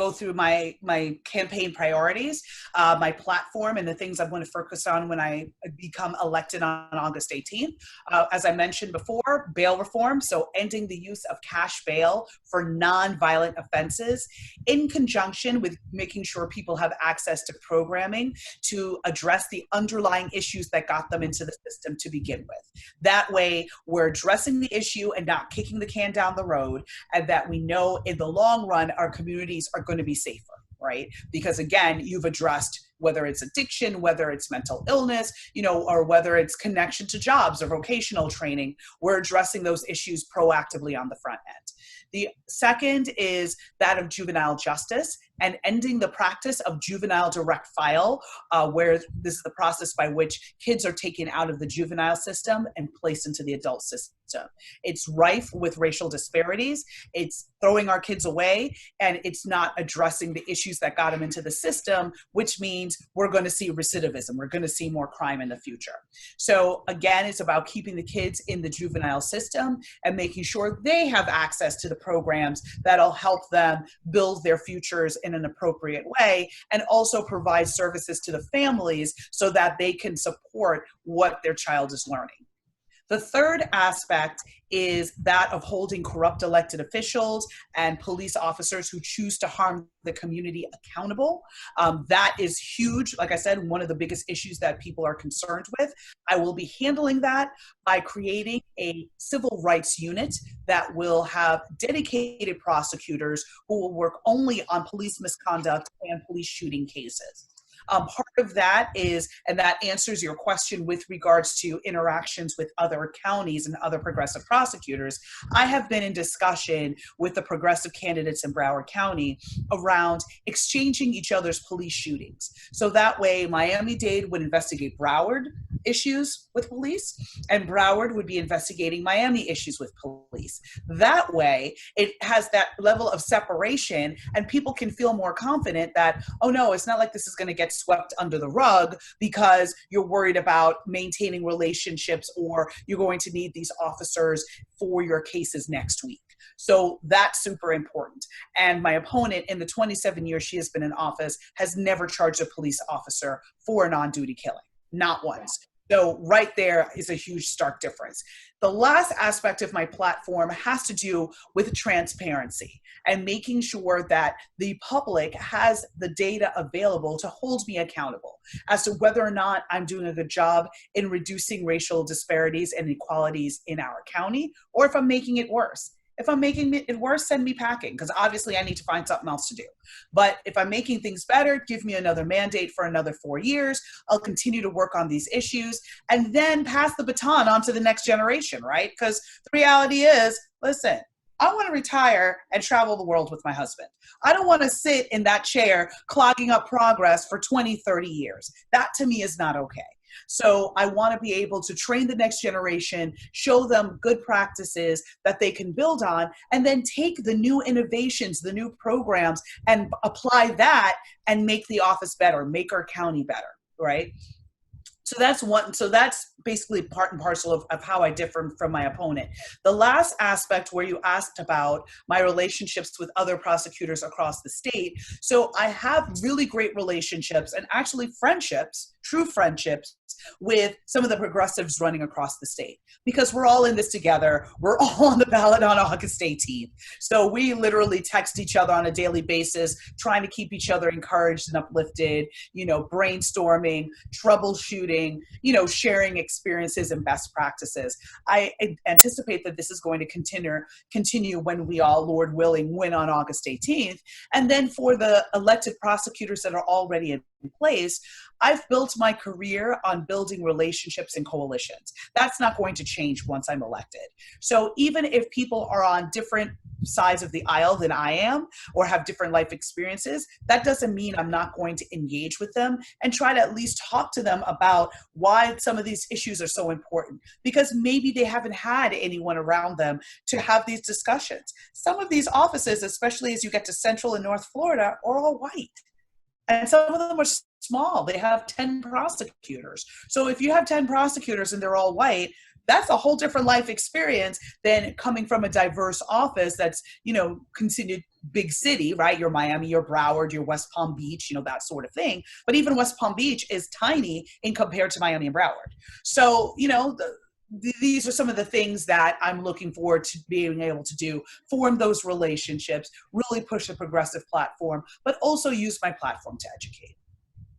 go through my campaign priorities, my platform, and the things I'm going to focus on when I become elected on August 18th. As I mentioned before, bail reform, so ending the use of cash bail for non-violent offenses, in conjunction with making sure people have access to programming to address the underlying issues that got them into the system to begin with. That way, we're addressing the issue and not kicking the can down the road, and that we know in the long run, our communities are going to be safer, right? Because again, you've addressed whether it's addiction, whether it's mental illness, or whether it's connection to jobs or vocational training, we're addressing those issues proactively on the front end. The second is that of juvenile justice and ending the practice of juvenile direct file, where this is the process by which kids are taken out of the juvenile system and placed into the adult system. It's rife with racial disparities. It's throwing our kids away, and it's not addressing the issues that got them into the system, which means we're going to see recidivism. We're going to see more crime in the future. So again, it's about keeping the kids in the juvenile system and making sure they have access to the programs that'll help them build their futures in an appropriate way, and also provide services to the families so that they can support what their child is learning. The third aspect is that of holding corrupt elected officials and police officers who choose to harm the community accountable. That is huge. Like I said, one of the biggest issues that people are concerned with. I will be handling that by creating a civil rights unit that will have dedicated prosecutors who will work only on police misconduct and police shooting cases. Part of that is, and that answers your question with regards to interactions with other counties and other progressive prosecutors. I have been in discussion with the progressive candidates in Broward County around exchanging each other's police shootings. So that way, Miami-Dade would investigate Broward issues with police, and Broward would be investigating Miami issues with police. That way, it has that level of separation, and people can feel more confident that, oh no, it's not like this is going to get swept under the rug because you're worried about maintaining relationships or you're going to need these officers for your cases next week. So that's super important. And my opponent, in the 27 years she has been in office, has never charged a police officer for an on-duty killing, not once. So right there is a huge stark difference. The last aspect of my platform has to do with transparency and making sure that the public has the data available to hold me accountable as to whether or not I'm doing a good job in reducing racial disparities and inequalities in our county, or if I'm making it worse. If I'm making it worse, send me packing, because obviously I need to find something else to do. But if I'm making things better, give me another mandate for another 4 years. I'll continue to work on these issues and then pass the baton on to the next generation, right? Because the reality is, listen, I want to retire and travel the world with my husband. I don't want to sit in that chair clogging up progress for 20, 30 years. That to me is not okay. So I want to be able to train the next generation, show them good practices that they can build on, and then take the new innovations, the new programs, and apply that and make the office better, make our county better, right? So that's one. So that's basically part and parcel of how I differ from my opponent. The last aspect where you asked about my relationships with other prosecutors across the state. So I have really great relationships and actually friendships, true friendships, with some of the progressives running across the state, because we're all in this together. We're all on the ballot on August 18th. So we literally text each other on a daily basis, trying to keep each other encouraged and uplifted, brainstorming, troubleshooting, sharing experiences and best practices. I anticipate that this is going to continue when we all, Lord willing, win on August 18th. And then for the elected prosecutors that are already in place, I've built my career on building relationships and coalitions. That's not going to change once I'm elected. So even if people are on different sides of the aisle than I am, or have different life experiences, that doesn't mean I'm not going to engage with them and try to at least talk to them about why some of these issues are so important, because maybe they haven't had anyone around them to have these discussions. Some of these offices, especially as you get to Central and North Florida, are all white. And some of them are small. They have 10 prosecutors. So if you have 10 prosecutors and they're all white, That's a whole different life experience than coming from a diverse office that's, considered big city, right? Your Miami, your Broward, your West Palm Beach, that sort of thing. But even West Palm Beach is tiny in compared to Miami and Broward. So, these are some of the things that I'm looking forward to being able to do, form those relationships, really push a progressive platform, but also use my platform to educate.